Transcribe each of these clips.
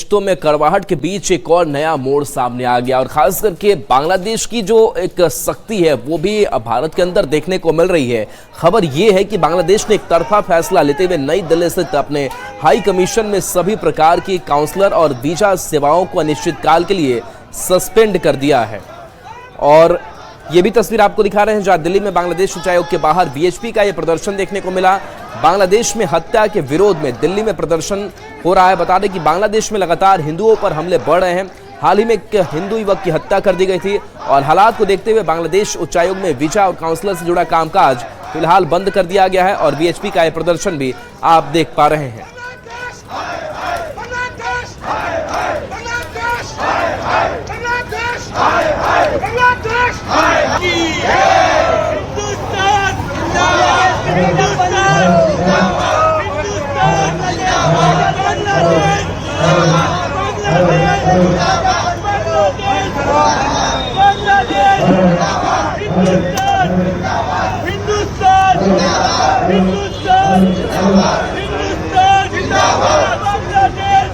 रिश्तों में कड़वाहट के बीच एक और नया मोड़ सामने आ गया और खास करके बांग्लादेश की जो एक शक्ति है वो भी भारत के अंदर देखने को मिल रही है। खबर ये है कि बांग्लादेश ने एक तरफा फैसला लेते हुए नई दिल्ली स्थित अपने हाई कमीशन में सभी प्रकार की काउंसलर और वीजा सेवाओं को अनिश्चितकाल के लिए सस्पेंड कर दिया है। और ये भी तस्वीर आपको दिखा रहे हैं जहां दिल्ली में बांग्लादेश उच्चायोग के बाहर वीएचपी का ये प्रदर्शन देखने को मिला। बांग्लादेश में हत्या के विरोध में दिल्ली में प्रदर्शन हो रहा है। बता दें कि बांग्लादेश में लगातार हिंदुओं पर हमले बढ़ रहे हैं। हाल ही में एक हिंदू युवक की हत्या कर दी गई थी और हालात को देखते हुए बांग्लादेश उच्चायोग में वीजा और काउंसलर से जुड़ा कामकाज फिलहाल बंद कर दिया गया है और वीएचपी का ये प्रदर्शन भी आप देख पा रहे हैं।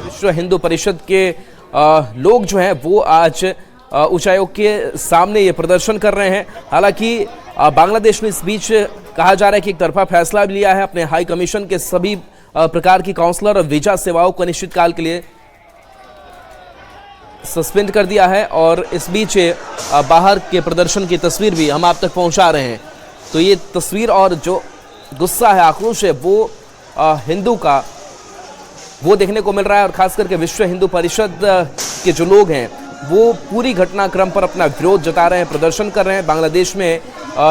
विश्व हिंदू परिषद के लोग जो हैं वो आज उच्चायोग के सामने ये प्रदर्शन कर रहे हैं। हालांकि बांग्लादेश ने इस बीच कहा जा रहा है कि एक तरफा फैसला भी लिया है, अपने हाई कमीशन के सभी प्रकार की काउंसलर और वीजा सेवाओं को अनिश्चितकाल के लिए सस्पेंड कर दिया है। और इस बीच बाहर के प्रदर्शन की तस्वीर भी हम आप तक पहुंचा रहे हैं। तो ये तस्वीर और जो गुस्सा है, आक्रोश है, वो हिंदू का वो देखने को मिल रहा है। और खास करके विश्व हिंदू परिषद के जो लोग हैं वो पूरी घटनाक्रम पर अपना विरोध जता रहे हैं, प्रदर्शन कर रहे हैं। बांग्लादेश में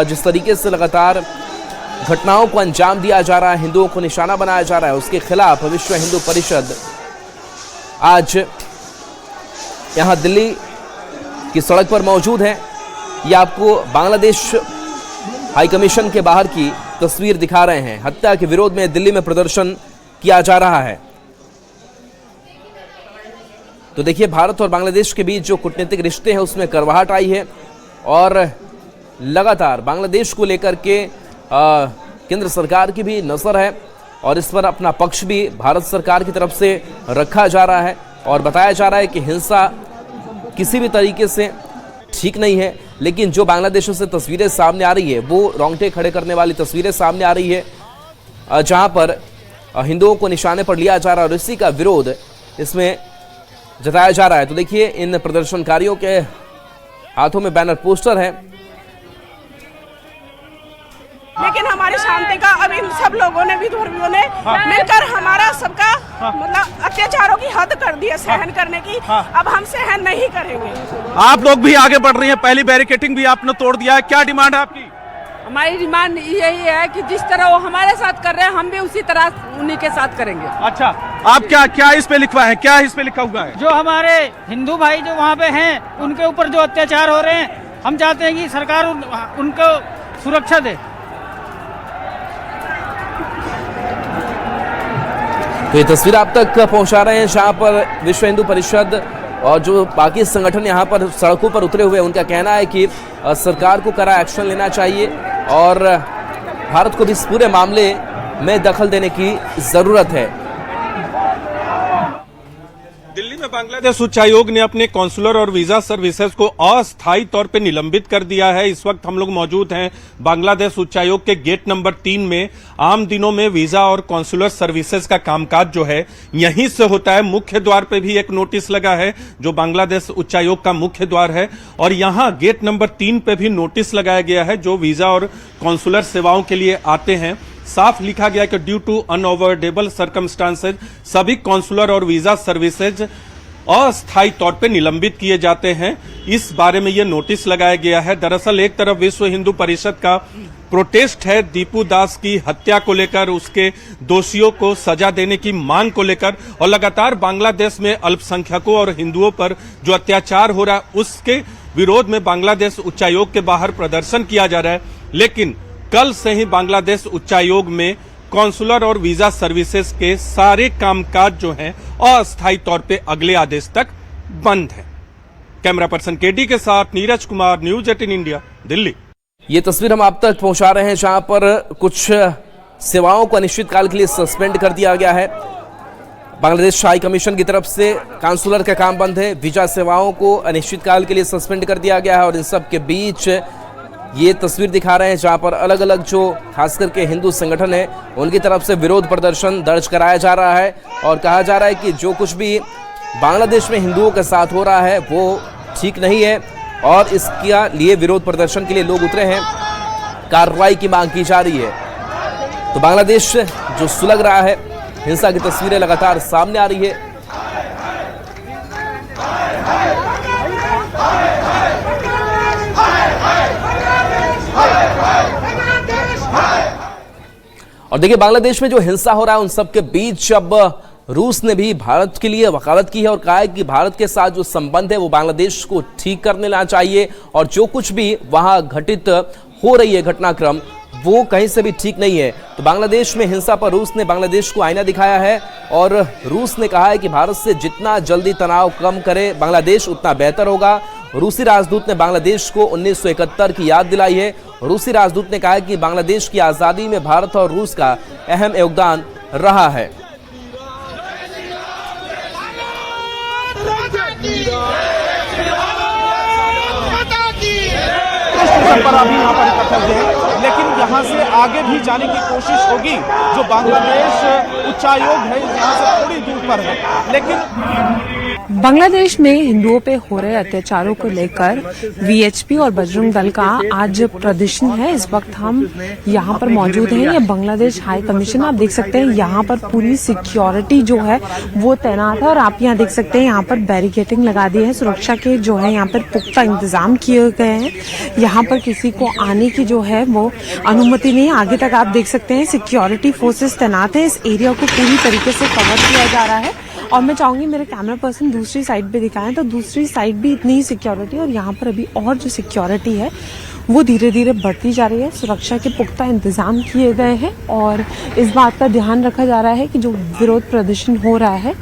जिस तरीके से लगातार घटनाओं को अंजाम दिया जा रहा है, हिंदुओं को निशाना बनाया जा रहा है, उसके खिलाफ विश्व हिंदू परिषद आज यहाँ दिल्ली की सड़क पर मौजूद है। ये आपको बांग्लादेश हाई कमीशन के बाहर की तस्वीर दिखा रहे हैं। हत्या के विरोध में दिल्ली में प्रदर्शन किया जा रहा है। तो देखिए, भारत और बांग्लादेश के बीच जो कूटनीतिक रिश्ते हैं उसमें कड़वाहट आई है और लगातार बांग्लादेश को लेकर के केंद्र सरकार की भी नज़र है और इस पर अपना पक्ष भी भारत सरकार की तरफ से रखा जा रहा है और बताया जा रहा है कि हिंसा किसी भी तरीके से ठीक नहीं है। लेकिन जो बांग्लादेश से तस्वीरें सामने आ रही है वो रोंगटे खड़े करने वाली तस्वीरें सामने आ रही है, जहां पर हिंदुओं को निशाने पर लिया जा रहा है और इसी का विरोध इसमें जताया जा रहा है। तो देखिए, इन प्रदर्शनकारियों के हाथों में बैनर पोस्टर है। लेकिन हमारी शांति का अब इन सब लोगों ने, विधर्मियों ने मिलकर हमारा सबका मतलब अत्याचारों की हद कर दी है सहन करने की। अब हम सहन नहीं करेंगे। आप लोग भी आगे बढ़ रही हैं, पहली बैरिकेटिंग भी आपने तोड़ दिया है, क्या डिमांड है आपकी? हमारी डिमांड यही है कि जिस तरह वो हमारे साथ कर रहे हैं हम भी उसी तरह उन्हीं के साथ करेंगे। अच्छा, आप क्या इस पे लिखवा है, क्या इस पे लिखा हुआ है? जो हमारे हिंदू भाई जो वहाँ पे हैं उनके ऊपर जो अत्याचार हो रहे हैं, हम चाहते हैं कि सरकार उनको सुरक्षा दे। तो ये तस्वीर आप तक पहुंचा रहे हैं जहां पर विश्व हिंदू परिषद और जो बाकी संगठन यहां पर सड़कों पर उतरे हुए, उनका कहना है कि सरकार को कड़ा एक्शन लेना चाहिए और भारत को भी इस पूरे मामले में दखल देने की जरूरत है। दिल्ली में बांग्लादेश उच्चायोग ने अपने कॉन्सुलर और वीजा सर्विसेज को अस्थायी तौर पे निलंबित कर दिया है। इस वक्त हम लोग मौजूद हैं बांग्लादेश उच्चायोग के गेट नंबर 3 में। आम दिनों में वीजा और कॉन्सुलर सर्विसेज का कामकाज जो है यहीं से होता है। मुख्य द्वार पे भी एक नोटिस लगा है जो बांग्लादेश उच्चायोग का मुख्य द्वार है और यहाँ गेट नंबर 3 पे भी नोटिस लगाया गया है जो वीजा और कॉन्सुलर सेवाओं के लिए आते हैं। साफ लिखा गया कि ड्यू टू अनअवॉइडेबल सर्कमस्टांसेज सभी कॉन्सुलर और वीजा सर्विसेज अस्थायी तौर पे निलंबित किए जाते हैं। इस बारे में यह नोटिस लगाया गया है। दरअसल एक तरफ विश्व हिंदू परिषद का प्रोटेस्ट है दीपू दास की हत्या को लेकर, उसके दोषियों को सजा देने की मांग को लेकर और लगातार बांग्लादेश में अल्पसंख्यकों और हिंदुओं पर जो अत्याचार हो रहा है उसके विरोध में बांग्लादेश उच्चायोग के बाहर प्रदर्शन किया जा रहा है। लेकिन कल से ही बांग्लादेश उच्चायोग में कॉन्सुलर और वीजा सर्विसेज के सारे कामकाज जो हैं अस्थायी तौर पे अगले आदेश तक बंद है। कैमरा पर्सन केडी के साथ नीरज कुमार, न्यूज 18 इंडिया, दिल्ली। ये तस्वीर हम आप तक पहुंचा रहे हैं जहां पर कुछ सेवाओं को अनिश्चितकाल के लिए सस्पेंड कर दिया गया है। बांग्लादेश हाई कमीशन की तरफ से काउंसलर का काम बंद है, वीजा सेवाओं को अनिश्चितकाल के लिए सस्पेंड कर दिया गया है। और इन सब के बीच ये तस्वीर दिखा रहे हैं जहां पर अलग अलग जो खास करके हिंदू संगठन है उनकी तरफ से विरोध प्रदर्शन दर्ज कराया जा रहा है और कहा जा रहा है कि जो कुछ भी बांग्लादेश में हिंदुओं के साथ हो रहा है वो ठीक नहीं है और इसके लिए विरोध प्रदर्शन के लिए लोग उतरे हैं, कार्रवाई की मांग की जा रही है। तो बांग्लादेश जो सुलग रहा है, हिंसा की तस्वीरें लगातार सामने आ रही है। और देखिए बांग्लादेश में जो हिंसा हो रहा है उन सब के बीच अब रूस ने भी भारत के लिए वकालत की है और कहा है कि भारत के साथ जो संबंध है वो बांग्लादेश को ठीक करने लाना चाहिए और जो कुछ भी वहां घटित हो रही है घटनाक्रम वो कहीं से भी ठीक नहीं है। तो बांग्लादेश में हिंसा पर रूस ने बांग्लादेश को आईना दिखाया है और रूस ने कहा है कि भारत से जितना जल्दी तनाव कम करे बांग्लादेश उतना बेहतर होगा। रूसी राजदूत ने बांग्लादेश को 1971 की याद दिलाई है। रूसी राजदूत ने कहा कि बांग्लादेश की आज़ादी में भारत और रूस का अहम योगदान रहा है। पर अभी यहाँ पर इकट्ठा हुए हैं, लेकिन यहाँ से आगे भी जाने की कोशिश होगी। जो बांग्लादेश उच्चायोग है यहाँ से थोड़ी दूर पर है, लेकिन बांग्लादेश में हिंदुओं पे हो रहे अत्याचारों को लेकर वीएचपी और बजरंग दल का आज प्रदर्शन है। इस वक्त हम यहाँ पर मौजूद हैं। ये बांग्लादेश हाई कमीशन आप देख सकते हैं, यहाँ पर पूरी सिक्योरिटी जो है वो तैनात है और आप यहाँ देख सकते हैं यहाँ पर बैरिकेडिंग लगा दी है। सुरक्षा के जो है यहाँ पर पुख्ता इंतजाम किए गए हैं। यहाँ पर किसी को आने की जो है वो अनुमति नहीं है। आगे तक आप देख सकते हैं सिक्योरिटी फोर्सेस तैनात है। इस एरिया को पूरी तरीके से कवर किया जा रहा है और मैं चाहूंगी मेरे कैमरा पर्सन दूसरी साइड पे दिखाएं तो दूसरी साइड भी इतनी ही सिक्योरिटी और यहाँ पर अभी और जो सिक्योरिटी है वो धीरे धीरे बढ़ती जा रही है। सुरक्षा के पुख्ता इंतजाम किए गए हैं और इस बात का ध्यान रखा जा रहा है कि जो विरोध प्रदर्शन हो रहा है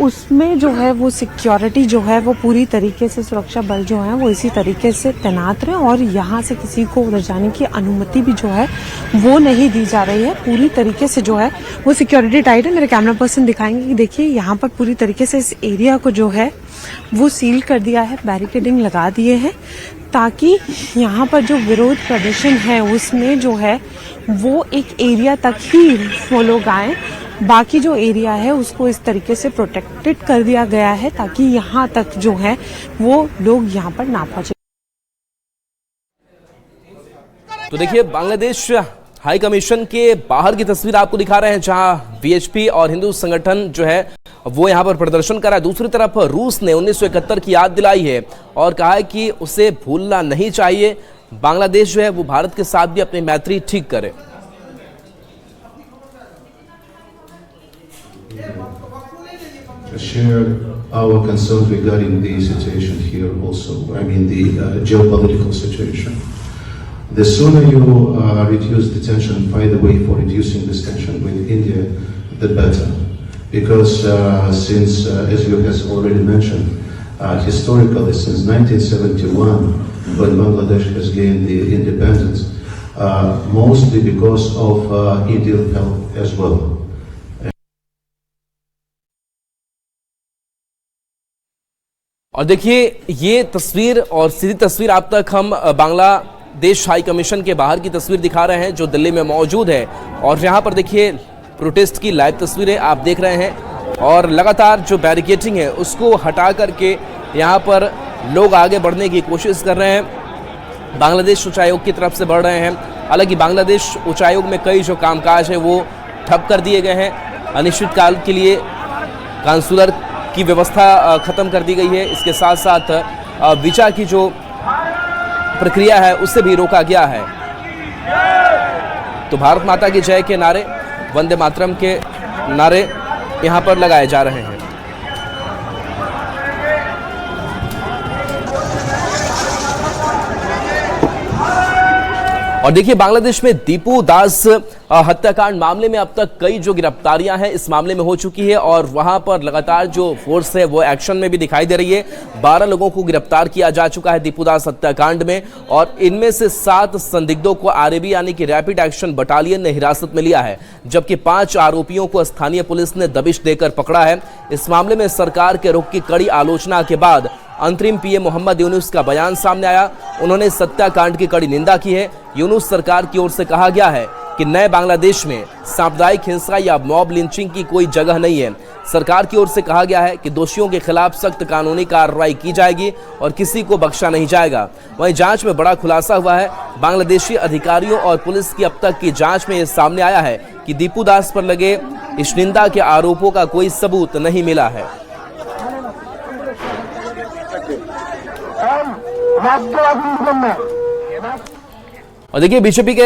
उसमें जो है वो सिक्योरिटी जो है वो पूरी तरीके से सुरक्षा बल जो है वो इसी तरीके से तैनात रहे और यहाँ से किसी को उधर जाने की अनुमति भी जो है वो नहीं दी जा रही है। पूरी तरीके से जो है वो सिक्योरिटी टाइट है। मेरे कैमरा पर्सन दिखाएंगे कि देखिए यहाँ पर पूरी तरीके से इस एरिया को जो है वो सील कर दिया है, बैरिकेडिंग लगा दिए हैं ताकि यहाँ पर जो विरोध प्रदर्शन है उसमें जो है वो एक एरिया तक ही वो लोग आए। बाकी जो एरिया है उसको इस तरीके से प्रोटेक्टेड कर दिया गया है ताकि यहाँ तक जो है वो लोग यहाँ पर ना पहुंचे। तो देखिए बांग्लादेश हाई कमीशन के बाहर की तस्वीर आपको दिखा रहे हैं जहां वीएचपी और हिंदू संगठन जो है वो यहां पर प्रदर्शन कर रहा है। दूसरी तरफ रूस ने 1971 की याद दिलाई है और कहा है कि उसे भूलना नहीं चाहिए। बांग्लादेश जो है वो भारत के साथ भी अपनी मैत्री ठीक करे। Share our concerns regarding the situation here also, I mean the geopolitical situation. The sooner you reduce the tension and find a way for reducing this tension with India, the better. Because since, as you have already mentioned, historically since 1971, when Bangladesh has gained the independence, mostly because of Indian help as well. और देखिए ये तस्वीर और सीधी तस्वीर आप तक हम Bangladesh high commission के बाहर की तस्वीर दिखा रहे हैं जो दिल्ली में मौजूद है और यहाँ पर देखिए प्रोटेस्ट की लाइव तस्वीरें आप देख रहे हैं और लगातार जो बैरिकेडिंग है उसको हटा करके यहाँ पर लोग आगे बढ़ने की कोशिश कर रहे हैं। बांग्लादेश उच्चायोग की तरफ से बढ़ रहे हैं। हालांकि बांग्लादेश उच्चायोग में कई जो कामकाज है वो ठप कर दिए गए हैं। अनिश्चितकाल के लिए काउंसलर की व्यवस्था खत्म कर दी गई है। इसके साथ साथ वीजा की जो प्रक्रिया है उससे भी रोका गया है। तो भारत माता की जय के नारे, वंदे मातरम के नारे यहां पर लगाए जा रहे हैं। और देखिए, बांग्लादेश में दीपू दास हत्याकांड मामले में अब तक कई जो गिरफ्तारियां हैं इस मामले में हो चुकी है और वहां पर लगातार जो फोर्स है वो एक्शन में भी दिखाई दे रही है। 12 लोगों को गिरफ्तार किया जा चुका है दीपू दास हत्याकांड में और इनमें से 7 संदिग्धों को आरएबी यानी कि रैपिड एक्शन बटालियन ने हिरासत में लिया है, जबकि 5 आरोपियों को स्थानीय पुलिस ने दबिश देकर पकड़ा है। इस मामले में सरकार के रुख की कड़ी आलोचना के बाद अंतरिम पीएम मोहम्मद यूनुस का बयान सामने आया। उन्होंने इस हत्याकांड की कड़ी निंदा की है। यूनुस सरकार की ओर से कहा गया है कि नए बांग्लादेश में सांप्रदायिक हिंसा या मॉब लिंचिंग की कोई जगह नहीं है। सरकार की ओर से कहा गया है कि दोषियों के खिलाफ सख्त कानूनी कार्रवाई की जाएगी और किसी को बख्शा नहीं जाएगा। वहीं जांच में बड़ा खुलासा हुआ है। बांग्लादेशी अधिकारियों और पुलिस की अब तक की जांच में यह सामने आया है कि दीपू दास पर लगे इस निंदा के आरोपों का कोई सबूत नहीं मिला है। और देखिए, बीजेपी के